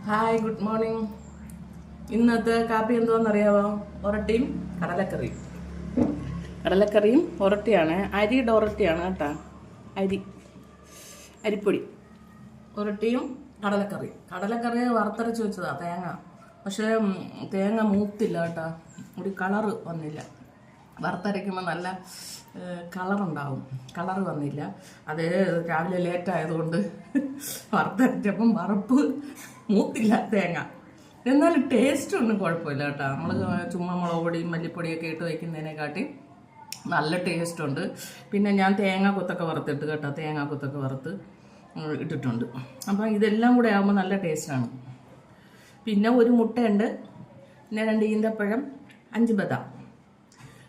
Hi, good morning. ഇന്നത്തെ കാപ്പി എന്താണെന്നറിയാമോ? ഒറട്ടിയും കടലക്കറിയും. കടലക്കറിയും ഒറട്ടിയാണ്. അരിയുടെ ഒറട്ടിയാണ് കേട്ടോ. അരിപ്പൊടി ഒറട്ടിയും കടലക്കറി വറുത്തരച്ച് വെച്ചതാ തേങ്ങ. പക്ഷേ തേങ്ങ മൂത്തില്ല കേട്ടോ, ഒരു കളറ് വന്നില്ല. വറുത്തരയ്ക്കുമ്പോൾ നല്ല കളറുണ്ടാവും, കളറ് വന്നില്ല. അത് രാവിലെ ലേറ്റായതുകൊണ്ട് വറുത്തരച്ചപ്പം വറുപ്പ് മൂത്തില്ല തേങ്ങ. എന്നാലും ടേസ്റ്റ് ഒന്നും കുഴപ്പമില്ല കേട്ടോ. നമ്മൾ ചുമ്മാ മുളക് പൊടിയും മല്ലിപ്പൊടിയൊക്കെ ഇട്ട് വയ്ക്കുന്നതിനെക്കാട്ടി നല്ല ടേസ്റ്റ് ഉണ്ട്. പിന്നെ ഞാൻ തേങ്ങ കൊത്തൊക്കെ വറുത്തിട്ട് കേട്ടോ, തേങ്ങ കൊത്തൊക്കെ വറുത്ത് ഇട്ടിട്ടുണ്ട്. അപ്പം ഇതെല്ലാം കൂടെ ആകുമ്പോൾ നല്ല ടേസ്റ്റാണ്. പിന്നെ ഒരു മുട്ടയുണ്ട്, പിന്നെ 2 ഈന്തപ്പഴം, 5 ബദാം.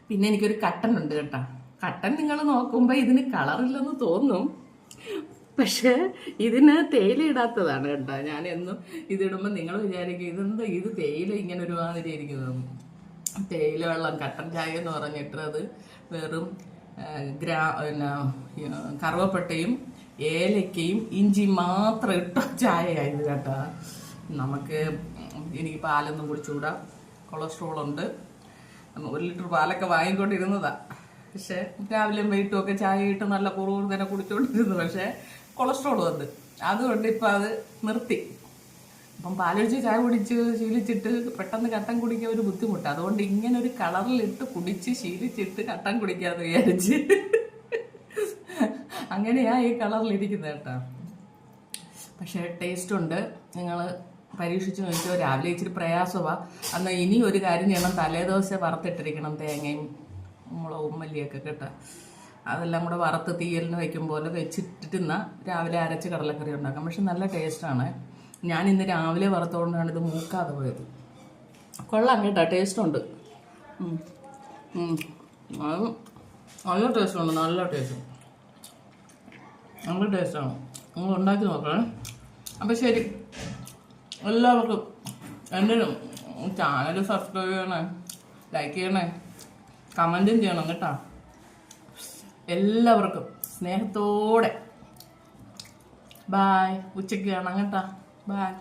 പിന്നെ എനിക്കൊരു കട്ടൻ ഉണ്ട് കേട്ടോ. കട്ടൻ നിങ്ങൾ നോക്കുമ്പോൾ ഇതിന് കളറില്ലെന്ന് തോന്നും, പക്ഷേ ഇതിന് തേയില ഇടാത്തതാണ് കേട്ടോ. ഞാൻ എന്നും ഇതിടുമ്പോൾ നിങ്ങൾ വിചാരിക്കും ഇതെന്താ ഇത് തേയില ഇങ്ങനെ ഒരു മാതിരി ഇരിക്കുന്നത്. തേയില വെള്ളം കട്ടൻ ചായ എന്ന് പറഞ്ഞിട്ട് അത് വെറും പിന്നെ കറുവപ്പട്ടയും ഏലക്കയും ഇഞ്ചി മാത്രം ഇട്ട ചായയായത് കേട്ടോ. എനിക്ക് പാലൊന്നും കുടിച്ചുകൂടാ, കൊളസ്ട്രോൾ ഉണ്ട്. 1 ലിറ്റർ പാലൊക്കെ വാങ്ങിക്കൊണ്ടിരുന്നതാ. പക്ഷെ രാവിലെയും വൈകിട്ടും ഒക്കെ ചായ ഇട്ട് നല്ല കുറവ് തന്നെ കുടിച്ചുകൊണ്ടിരുന്നു. പക്ഷെ കൊളസ്ട്രോൾ വന്ന്, അതുകൊണ്ട് ഇപ്പം അത് നിർത്തി. അപ്പം പാലൊഴിച്ച് ചായ കുടിച്ച് ശീലിച്ചിട്ട് പെട്ടെന്ന് കട്ടൻ കുടിക്കാൻ ഒരു ബുദ്ധിമുട്ട്. അതുകൊണ്ട് ഇങ്ങനെ ഒരു കളറിലിട്ട് കുടിച്ച് ശീലിച്ചിട്ട് കട്ടൻ കുടിക്കാന്ന് വിചാരിച്ച് അങ്ങനെയാ ഈ കളറിലിരിക്കുന്നത് കേട്ടോ. പക്ഷേ ടേസ്റ്റ് ഉണ്ട്. നിങ്ങൾ പരീക്ഷിച്ച് നോക്കിയോ. രാവിലെ ഇച്ചിരി പ്രയാസമാണ്. എന്നാൽ ഇനി ഒരു കാര്യം ചെയ്യണം, തലേദിവസം വറുത്തിട്ടിരിക്കണം തേങ്ങയും മുളകും മല്ലിയൊക്കെ കേട്ടോ. അതെല്ലാം കൂടെ വറുത്ത് തീയലിന് വയ്ക്കും പോലെ വെച്ചിട്ടിരുന്ന രാവിലെ അരച്ച് കടലക്കറി ഉണ്ടാക്കാം. പക്ഷെ നല്ല ടേസ്റ്റാണ്. ഞാൻ ഇന്ന് രാവിലെ വറുത്തുകൊണ്ടാണ് ഇത് മൂക്കാതെ പോയത്. കൊള്ളാം കേട്ടോ, ടേസ്റ്റുണ്ട്. അത് നല്ല ടേസ്റ്റുണ്ട്, നല്ല ടേസ്റ്റാണ്. നിങ്ങൾ ഉണ്ടാക്കി നോക്കണേ. അപ്പം ശരി, എല്ലാവർക്കും എൻ്റെ ചാനൽ സബ്സ്ക്രൈബ് ചെയ്യണേ, ലൈക്ക് ചെയ്യണേ, കമൻറ്റും ചെയ്യണം കേട്ടോ. എല്ലാവർക്കും സ്നേഹത്തോടെ ബായ്. ഉച്ചയ്ക്ക് കാണാം കേട്ടോ. ബായ്.